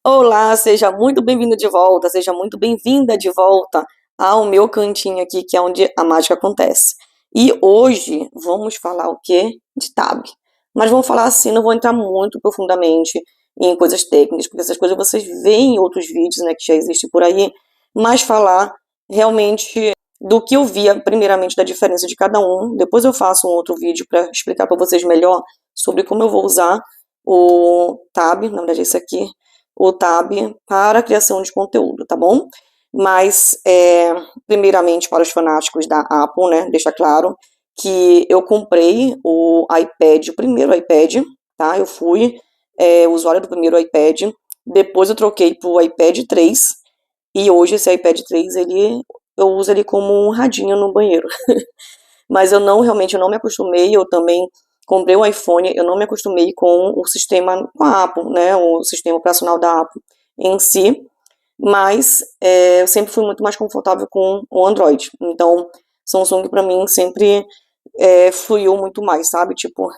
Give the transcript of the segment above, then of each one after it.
Olá, seja muito bem-vindo de volta, seja muito bem-vinda de volta ao meu cantinho aqui, que é onde a mágica acontece. E hoje vamos falar o quê? De tab. Mas vamos falar assim, não vou entrar muito profundamente em coisas técnicas, porque essas coisas vocês veem em outros vídeos, né, que já existem por aí, mas falar realmente do que eu via, primeiramente, da diferença de cada um. Depois eu faço um outro vídeo para explicar para vocês melhor sobre como eu vou usar o tab, na verdade é esse aqui, o Tab para a criação de conteúdo, tá bom? Mas, primeiramente, para os fanáticos da Apple, né, deixa claro que eu comprei o iPad, o primeiro iPad, tá? Eu fui usuária do primeiro iPad, depois eu troquei para o iPad 3, e hoje esse iPad 3, eu uso ele como um radinho no banheiro. Mas eu não me acostumei, eu também comprei um iPhone, eu não me acostumei com o sistema, com a Apple, né, o sistema operacional da Apple em si, mas eu sempre fui muito mais confortável com o Android. Então, Samsung para mim sempre fluiu muito mais, sabe? Tipo,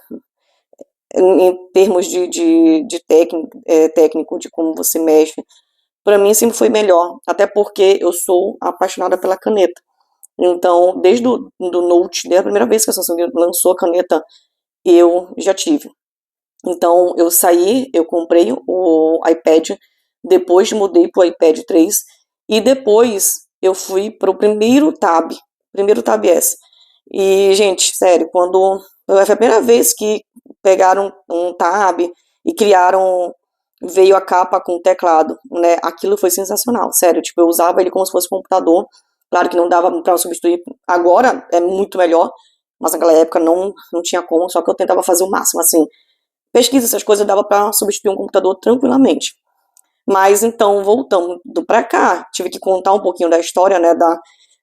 em termos de técnico, de como você mexe, para mim sempre foi melhor, até porque eu sou apaixonada pela caneta. Então, desde do Note, desde a primeira vez que a Samsung lançou a caneta, eu já tive. Então, eu comprei o iPad, depois mudei para o iPad 3, e depois eu fui para o primeiro Tab S. E, gente, sério, quando foi a primeira vez que pegaram um Tab e veio a capa com o teclado, né? Aquilo foi sensacional, sério. Tipo, eu usava ele como se fosse um computador. Claro que não dava para substituir. Agora é muito melhor, mas naquela época não tinha como. Só que eu tentava fazer o máximo, assim. Pesquisa, essas coisas dava para substituir um computador tranquilamente. Mas então, voltando para cá, tive que contar um pouquinho da história, né,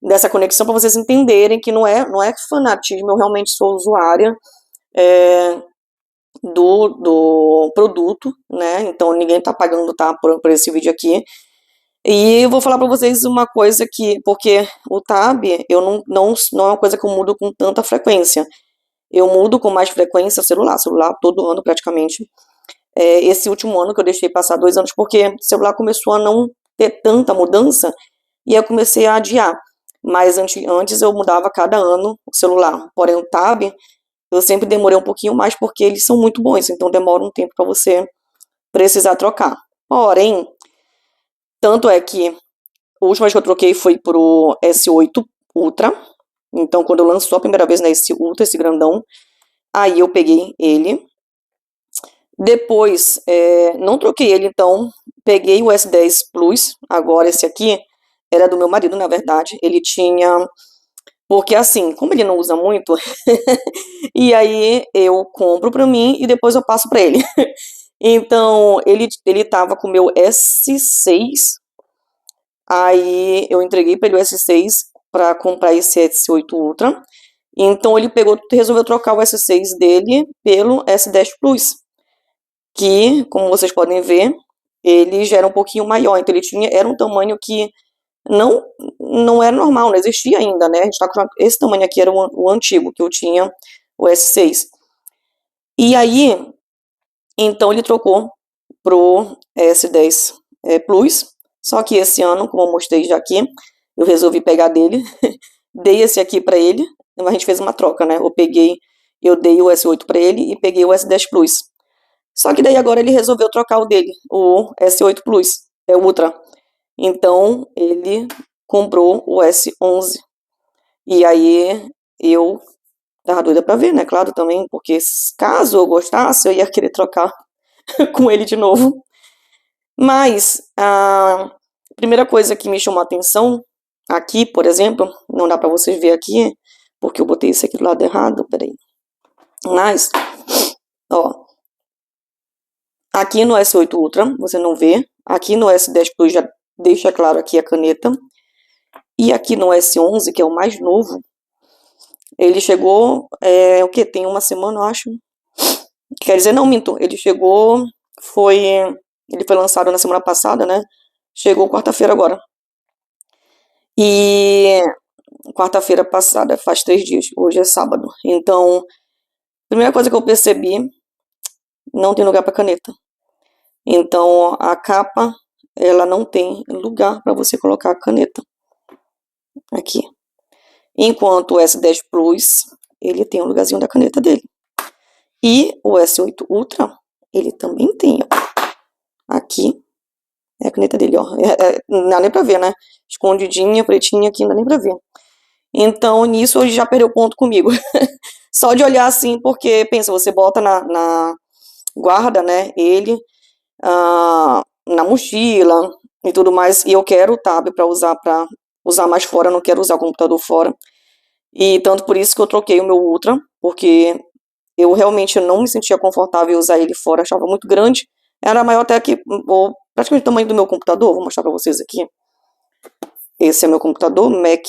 dessa conexão para vocês entenderem que não é fanatismo, eu realmente sou usuária é, do produto, né? Então ninguém tá pagando, tá, por esse vídeo aqui. E eu vou falar para vocês uma coisa que, porque o Tab, eu não é uma coisa que eu mudo com tanta frequência. Eu mudo com mais frequência o celular todo ano praticamente. Esse último ano que eu deixei passar 2 anos, porque o celular começou a não ter tanta mudança e eu comecei a adiar. Mas antes eu mudava cada ano o celular. Porém, o Tab, eu sempre demorei um pouquinho mais porque eles são muito bons, então demora um tempo para você precisar trocar. Porém, tanto é que a última vez que eu troquei foi pro S8 Ultra. Então, quando lançou a primeira vez, né, esse Ultra, esse grandão, aí eu peguei ele. Depois, não troquei ele, então, peguei o S10 Plus, agora esse aqui, era do meu marido, na verdade, ele tinha, porque assim, como ele não usa muito, e aí eu compro pra mim e depois eu passo pra ele. Então, ele tava com o meu S6, aí eu entreguei pra ele o S6 pra comprar esse S8 Ultra, então ele resolveu trocar o S6 dele pelo S10 Plus, que, como vocês podem ver, ele já era um pouquinho maior, então era um tamanho que não não era normal, não existia ainda, né? A gente tá com esse tamanho aqui era o antigo, que eu tinha, o S6. E aí, então ele trocou pro S10 Plus, só que esse ano, como eu mostrei já aqui, eu resolvi pegar dele, dei esse aqui pra ele, a gente fez uma troca, né? Eu dei o S8 pra ele e peguei o S10 Plus. Só que daí agora ele resolveu trocar o dele, o S8 Plus, é o Ultra. Então ele comprou o S11. E aí eu tava doida pra ver, né? Claro também, porque caso eu gostasse, eu ia querer trocar com ele de novo. Mas a primeira coisa que me chamou a atenção aqui, por exemplo, não dá pra vocês ver aqui, porque eu botei esse aqui do lado errado, peraí. Mas, ó, aqui no S8 Ultra, você não vê. Aqui no S10 Plus já deixa claro aqui a caneta. E aqui no S11, que é o mais novo, ele chegou, o que? Tem uma semana, eu acho. Quer dizer, não, minto. Foi, ele foi lançado na semana passada, né? Chegou quarta-feira agora. E quarta-feira passada, faz 3 dias. Hoje é sábado. Então, primeira coisa que eu percebi, não tem lugar para caneta. Então, a capa, ela não tem lugar para você colocar a caneta aqui. Enquanto o S10 Plus, ele tem um lugarzinho da caneta dele. E o S8 Ultra, ele também tem, ó. Aqui é a caneta dele, ó. Não dá nem pra ver, né? Escondidinha, pretinha aqui, não dá nem pra ver. Então, nisso, hoje já perdeu ponto comigo. Só de olhar assim, porque, pensa, você bota na guarda, né, ele na mochila e tudo mais, e eu quero o tab para usar mais fora, não quero usar o computador fora. E tanto por isso que eu troquei o meu Ultra, porque eu realmente não me sentia confortável em usar ele fora, achava muito grande. Era maior até que praticamente o tamanho do meu computador, vou mostrar para vocês aqui. Esse é meu computador, Mac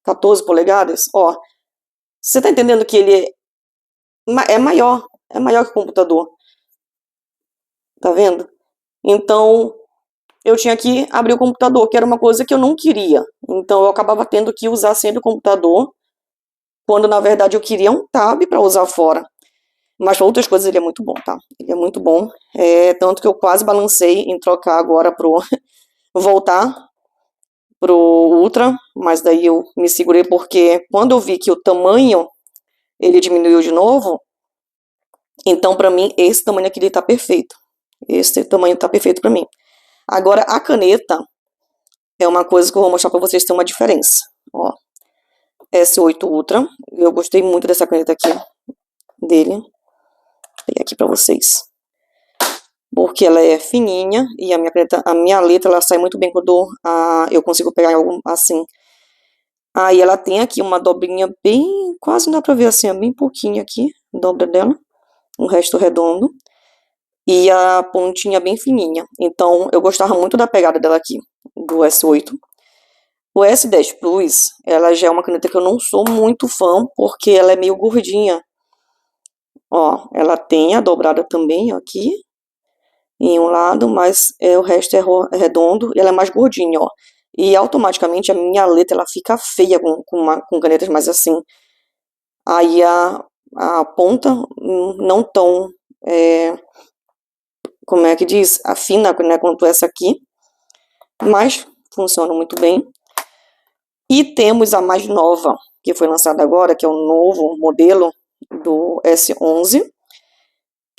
14 polegadas. Ó, você tá entendendo que ele é maior que o computador, tá vendo? Então, eu tinha que abrir o computador, que era uma coisa que eu não queria. Então, eu acabava tendo que usar sempre o computador, quando na verdade eu queria um tab para usar fora. Mas para outras coisas ele é muito bom, tá? Ele é muito bom. Tanto que eu quase balancei em trocar agora pro voltar pro Ultra, mas daí eu me segurei porque quando eu vi que o tamanho ele diminuiu de novo, então para mim esse tamanho aqui ele tá perfeito. Esse tamanho tá perfeito para mim. Agora a caneta é uma coisa que eu vou mostrar para vocês, tem uma diferença. Ó, S8 Ultra, eu gostei muito dessa caneta aqui dele. Vou pegar aqui para vocês. Porque ela é fininha e a minha caneta, a minha letra ela sai muito bem quando eu consigo pegar algo assim. Aí ela tem aqui uma dobrinha bem, quase dá pra ver assim, bem pouquinho aqui, dobra dela, o resto redondo. E a pontinha bem fininha. Então eu gostava muito da pegada dela aqui, do S8. O S10 Plus, ela já é uma caneta que eu não sou muito fã, porque ela é meio gordinha. Ó, ela tem a dobrada também, ó, aqui, em um lado, mas o resto é redondo e ela é mais gordinha, ó. E automaticamente a minha letra ela fica feia com canetas mais assim. Aí a ponta não tão, como é que diz? Afina, né, quanto essa aqui, mas funciona muito bem. E temos a mais nova, que foi lançada agora, que é o novo modelo do S11,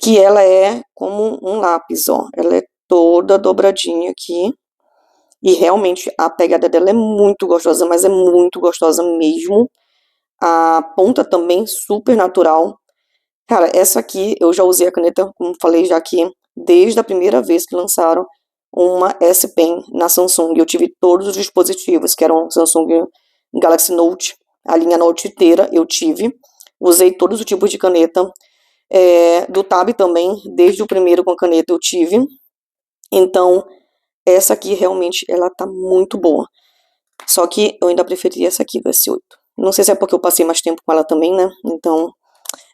que ela é como um lápis, ó. Ela é toda dobradinha aqui. E realmente a pegada dela é muito gostosa, mas é muito gostosa mesmo. A ponta também super natural. Cara, essa aqui eu já usei a caneta, como falei já aqui, desde a primeira vez que lançaram uma S Pen na Samsung. Eu tive todos os dispositivos, que eram Samsung Galaxy Note, a linha Note inteira eu tive. Usei todos os tipos de caneta. Do Tab também, desde o primeiro com a caneta eu tive. Então, essa aqui realmente ela tá muito boa. Só que eu ainda preferi essa aqui do S8. Não sei se é porque eu passei mais tempo com ela também, né? Então,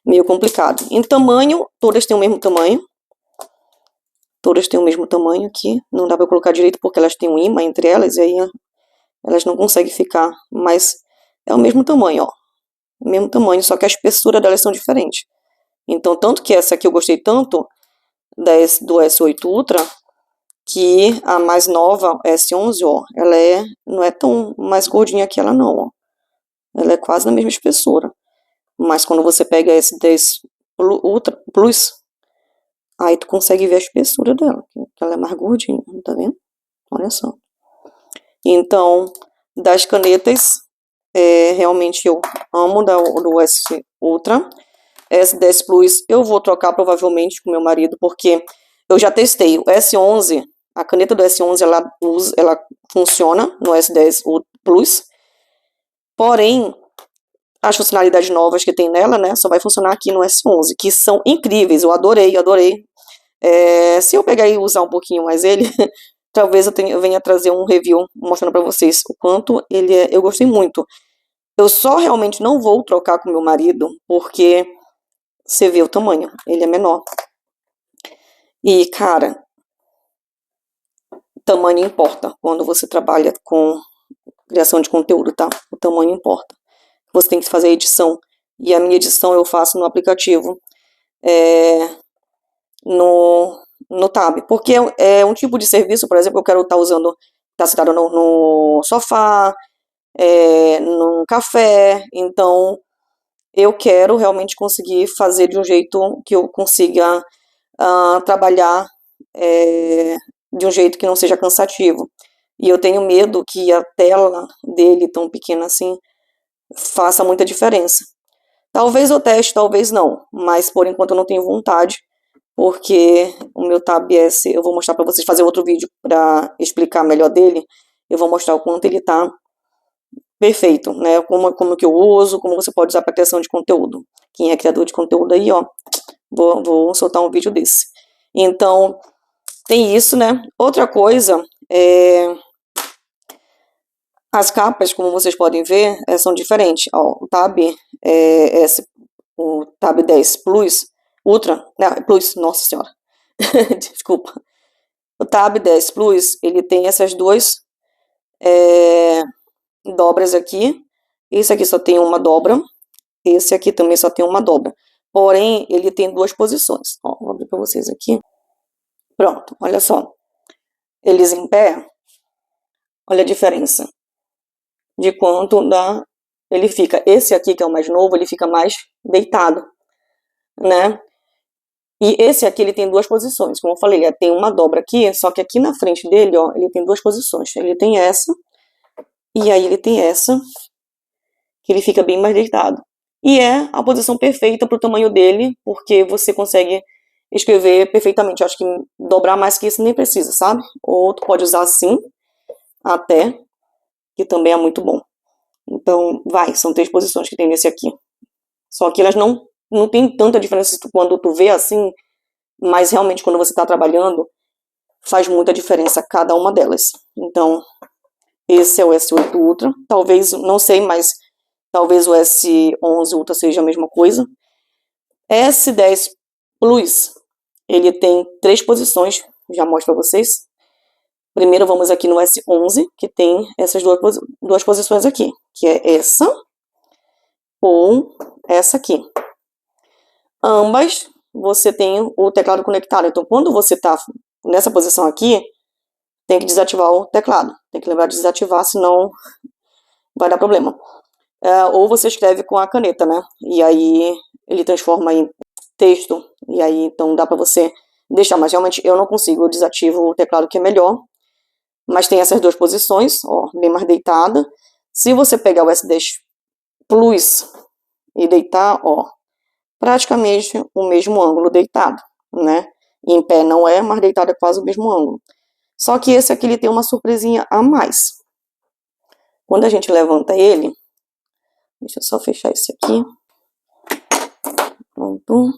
meio complicado. Em tamanho, todas têm o mesmo tamanho. Todas têm o mesmo tamanho aqui. Não dá pra colocar direito porque elas têm um imã entre elas e aí elas não conseguem ficar. Mas é o mesmo tamanho, ó. O mesmo tamanho, só que a espessura delas são diferentes. Então, tanto que essa aqui eu gostei tanto do S8 Ultra, que a mais nova, S11, ó, ela não é tão mais gordinha que ela não, ó. Ela é quase na mesma espessura. Mas quando você pega a S10 Ultra Plus, aí tu consegue ver a espessura dela, que ela é mais gordinha, tá vendo? Olha só. Então, das canetas, realmente eu amo do S Ultra. S10 Plus eu vou trocar provavelmente com meu marido, porque eu já testei o S11, a caneta do S11 ela funciona no S10 Plus, porém as funcionalidades novas que tem nela, né, só vai funcionar aqui no S11, que são incríveis, eu adorei, adorei. Se eu pegar e usar um pouquinho mais ele, talvez eu venha trazer um review mostrando pra vocês o quanto eu gostei muito. Eu só realmente não vou trocar com meu marido, porque você vê o tamanho, ele é menor. E, cara, tamanho importa quando você trabalha com criação de conteúdo, tá? O tamanho importa. Você tem que fazer a edição. E a minha edição eu faço no aplicativo no Tab, porque é um tipo de serviço, por exemplo, eu quero estar usando, estar sentado no sofá, num café, então eu quero realmente conseguir fazer de um jeito que eu consiga trabalhar de um jeito que não seja cansativo. E eu tenho medo que a tela dele, tão pequena assim, faça muita diferença. Talvez eu teste, talvez não, mas por enquanto eu não tenho vontade, porque o meu Tab S, eu vou mostrar para vocês, fazer outro vídeo para explicar melhor dele, eu vou mostrar o quanto ele tá perfeito, né, como que eu uso, como você pode usar para criação de conteúdo. Quem é criador de conteúdo aí, ó, vou soltar um vídeo desse. Então, tem isso, né? Outra coisa, as capas, como vocês podem ver, são diferentes. Ó, o Tab o Tab 10 Plus, Ultra, não, Plus, nossa senhora, desculpa. O Tab 10 Plus, ele tem essas duas dobras aqui. Esse aqui só tem uma dobra, esse aqui também só tem uma dobra. Porém, ele tem duas posições. Ó, vou abrir para vocês aqui. Pronto, olha só. Eles em pé, olha a diferença de quanto ele fica. Esse aqui, que é o mais novo, ele fica mais deitado, né? E esse aqui, ele tem duas posições. Como eu falei, ele tem uma dobra aqui, só que aqui na frente dele, ó, ele tem duas posições. Ele tem essa, e aí ele tem essa, que ele fica bem mais deitado. E é a posição perfeita para o tamanho dele, porque você consegue escrever perfeitamente. Eu acho que dobrar mais que isso nem precisa, sabe? Ou tu pode usar assim, até, que também é muito bom. Então, são 3 posições que tem nesse aqui. Só que elas não tem tanta diferença quando tu vê assim, mas realmente quando você está trabalhando, faz muita diferença cada uma delas. Então, esse é o S8 Ultra. Talvez, não sei, mas talvez o S11 Ultra seja a mesma coisa. S10 Plus, ele tem 3 posições, já mostro para vocês. Primeiro vamos aqui no S11, que tem essas duas posições aqui, que é essa ou essa aqui. Ambas você tem o teclado conectado, então quando você está nessa posição aqui, tem que desativar o teclado. Tem que lembrar de desativar, senão vai dar problema. Ou você escreve com a caneta, né? E aí ele transforma em texto, e aí então dá para você deixar, mas realmente eu não consigo, eu desativo o teclado que é melhor. Mas tem essas duas posições, ó, bem mais deitada. Se você pegar o S10 Plus e deitar, ó, praticamente o mesmo ângulo deitado, né? Em pé não é, mas deitado é quase o mesmo ângulo. Só que esse aqui ele tem uma surpresinha a mais. Quando a gente levanta ele, deixa eu só fechar esse aqui. Pronto.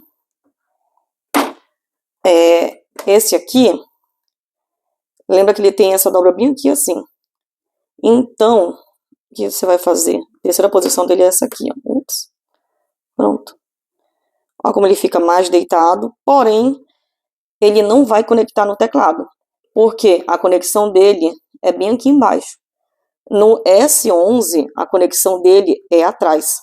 Esse aqui, lembra que ele tem essa dobra bem aqui assim. Então, o que você vai fazer? A terceira posição dele é essa aqui, ó. Ups. Pronto. Olha como ele fica mais deitado, porém, ele não vai conectar no teclado, porque a conexão dele é bem aqui embaixo. No S11, a conexão dele é atrás,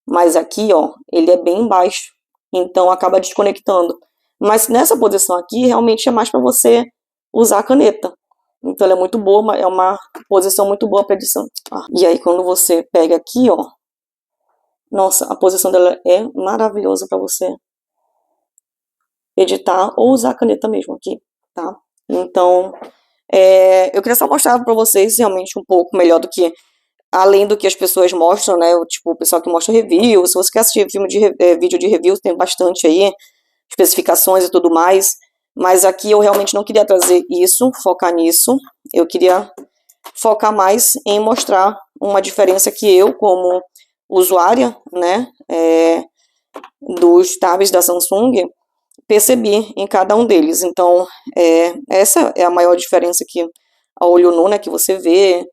mas aqui, ó, ele é bem embaixo, então acaba desconectando. Mas nessa posição aqui, realmente é mais para você usar a caneta. Então ela é muito boa, é uma posição muito boa para edição. E aí quando você pega aqui, ó, nossa, a posição dela é maravilhosa para você editar ou usar a caneta mesmo aqui, tá? Então, eu queria só mostrar para vocês realmente um pouco melhor do que, além do que as pessoas mostram, né? Tipo, o pessoal que mostra review, se você quer assistir vídeo de review, tem bastante aí, especificações e tudo mais, mas aqui eu realmente não queria trazer isso, focar nisso, eu queria focar mais em mostrar uma diferença que eu, como usuária, né, dos tabs da Samsung, percebi em cada um deles. Então, essa é a maior diferença que a olho nu, né, que você vê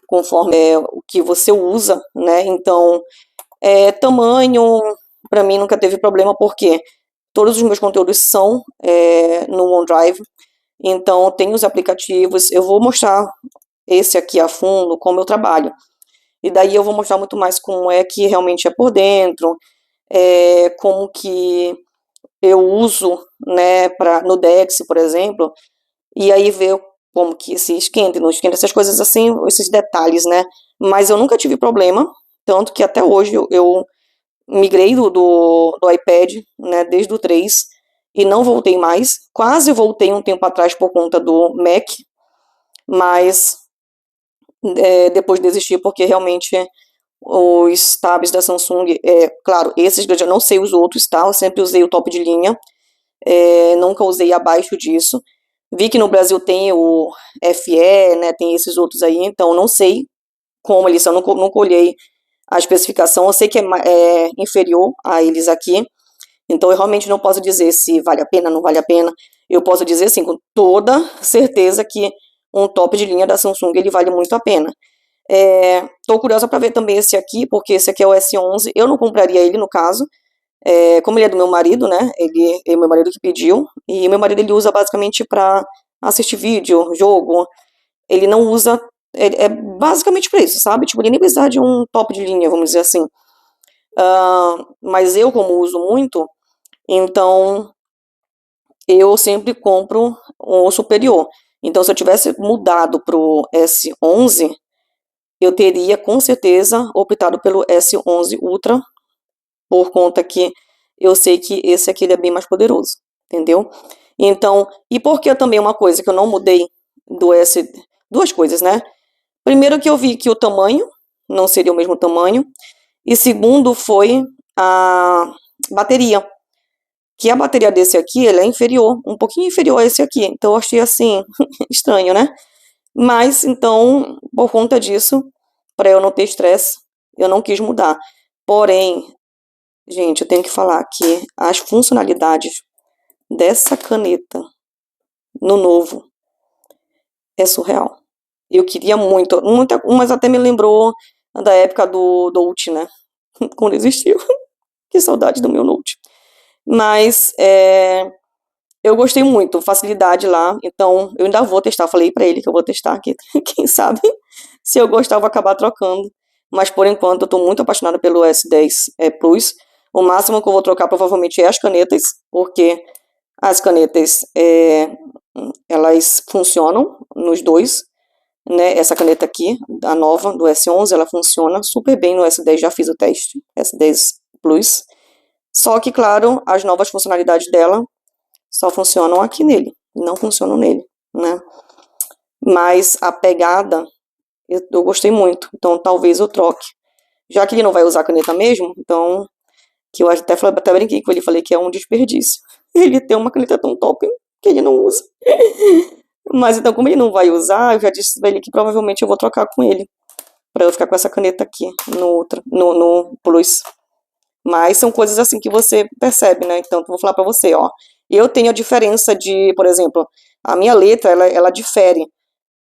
conforme o que você usa, né? Então, tamanho, para mim nunca teve problema, porque todos os meus conteúdos são no OneDrive, então tem os aplicativos, eu vou mostrar esse aqui a fundo, como eu trabalho, e daí eu vou mostrar muito mais como é que realmente é por dentro, como que eu uso né, no Dex, por exemplo, e aí ver como que se esquenta e não esquenta, essas coisas assim, esses detalhes, né? Mas eu nunca tive problema, tanto que até hoje eu migrei do iPad, né, desde o 3 e não voltei mais. Quase voltei um tempo atrás por conta do Mac, mas depois desisti porque realmente os tabs da Samsung, claro, esses eu já não sei os outros, tá? Eu sempre usei o top de linha, nunca usei abaixo disso. Vi que no Brasil tem o FE, né? Tem esses outros aí, então não sei como eles são, nunca olhei a especificação. Eu sei que é inferior a eles aqui, então eu realmente não posso dizer se vale a pena, não vale a pena. Eu posso dizer assim, com toda certeza que um top de linha da Samsung ele vale muito a pena. Tô curiosa para ver também esse aqui, porque esse aqui é o S11. Eu não compraria ele no caso, como ele é do meu marido, né? Ele é meu marido que pediu e meu marido ele usa basicamente para assistir vídeo, jogo. Ele não usa, é basicamente para isso, sabe? Tipo, ele nem precisa de um top de linha, vamos dizer assim. Mas eu como uso muito, então eu sempre compro o superior. Então, se eu tivesse mudado pro S11, eu teria com certeza optado pelo S11 Ultra, por conta que eu sei que esse aqui ele é bem mais poderoso, entendeu? Então, e por que também uma coisa que eu não mudei do S, duas coisas, né? Primeiro que eu vi que o tamanho não seria o mesmo tamanho, e segundo foi a bateria, que a bateria desse aqui, ela é inferior, um pouquinho inferior a esse aqui, então eu achei assim, estranho, né? Mas, então, por conta disso, para eu não ter estresse, eu não quis mudar. Porém, gente, eu tenho que falar que as funcionalidades dessa caneta no novo é surreal. Eu queria muito, umas até me lembrou da época do Note, né? Quando existiu. Que saudade do meu Note. Mas eu gostei muito, facilidade lá, então eu ainda vou testar. Falei pra ele que eu vou testar, que quem sabe se eu gostar eu vou acabar trocando. Mas por enquanto eu tô muito apaixonada pelo S10 Plus. O máximo que eu vou trocar provavelmente é as canetas, porque as canetas elas funcionam nos dois, né? Essa caneta aqui, a nova do S11, ela funciona super bem no S10, já fiz o teste, S10 Plus. Só que, claro, as novas funcionalidades dela só funcionam aqui nele, não funcionam nele, né? Mas a pegada eu gostei muito, então talvez eu troque. Já que ele não vai usar caneta mesmo, então, que eu até brinquei com ele, falei que é um desperdício. Ele tem uma caneta tão top que ele não usa. Mas então, como ele não vai usar, eu já disse pra ele que provavelmente eu vou trocar com ele, pra eu ficar com essa caneta aqui no Plus. Mas são coisas assim que você percebe, né? Então, eu vou falar pra você, ó. Eu tenho a diferença de, por exemplo, a minha letra, ela difere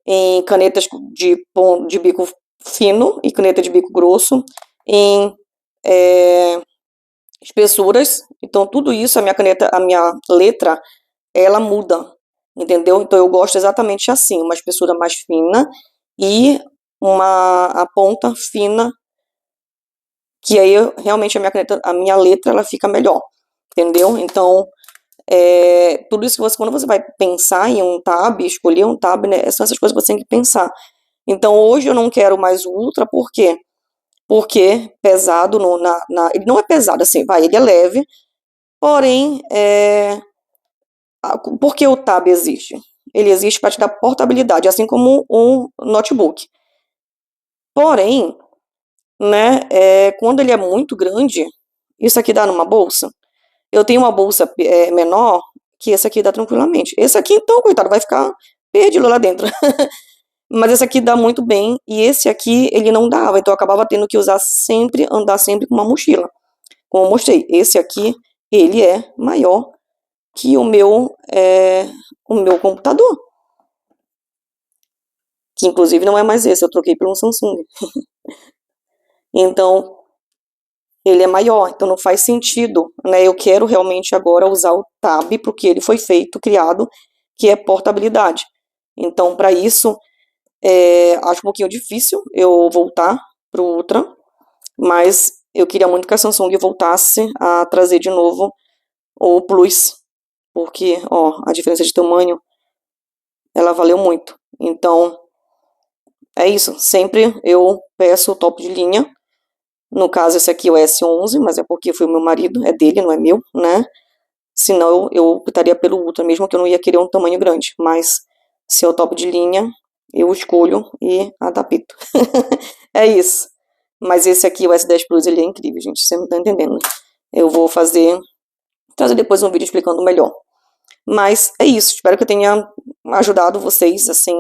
em canetas de bico fino e caneta de bico grosso, em é, espessuras. Então, tudo isso, a minha letra, ela muda, entendeu? Então, eu gosto exatamente assim, uma espessura mais fina e a ponta fina, que aí realmente a minha letra, ela fica melhor, entendeu? Então, tudo isso que quando você vai pensar em um tab, escolher um tab, né, são essas coisas que você tem que pensar. Então, hoje eu não quero mais o Ultra, por quê? Porque pesado, ele não é pesado assim, ele é leve, porém, por que o Tab existe? Ele existe para te dar portabilidade, assim como um notebook. Porém, né, quando ele é muito grande, isso aqui dá numa bolsa. Eu tenho uma bolsa menor que esse aqui dá tranquilamente. Esse aqui, então, coitado, vai ficar perdido lá dentro. Mas esse aqui dá muito bem e esse aqui ele não dava, então eu acabava tendo que andar sempre com uma mochila. Como eu mostrei, esse aqui ele é maior que o meu computador, que inclusive não é mais esse, eu troquei por um Samsung. Então ele é maior, então não faz sentido, né? Eu quero realmente agora usar o Tab porque ele foi feito, criado, que é portabilidade. Então para isso acho um pouquinho difícil eu voltar pro Ultra, mas eu queria muito que a Samsung voltasse a trazer de novo o Plus, porque, ó, a diferença de tamanho, ela valeu muito. Então, é isso. Sempre eu peço o top de linha. No caso, esse aqui é o S11, mas é porque foi o meu marido, é dele, não é meu, né? Senão eu optaria pelo Ultra, mesmo que eu não ia querer um tamanho grande. Mas se é o top de linha, eu escolho e adapto. É isso. Mas esse aqui, o S10 Plus, ele é incrível, gente. Você não tá entendendo, né? Eu vou trazer depois um vídeo explicando melhor. Mas é isso. Espero que eu tenha ajudado vocês, assim,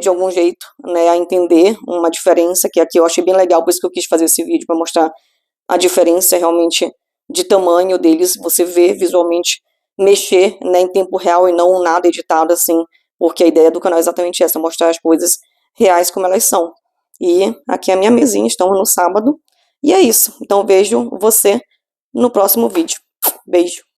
de algum jeito, né, a entender uma diferença, que aqui eu achei bem legal, por isso que eu quis fazer esse vídeo, para mostrar a diferença realmente de tamanho deles, você vê visualmente mexer, né, em tempo real e não nada editado assim, porque a ideia do canal é exatamente essa, mostrar as coisas reais como elas são. E aqui é a minha mesinha, estamos no sábado, e é isso. Então vejo você no próximo vídeo. Beijo!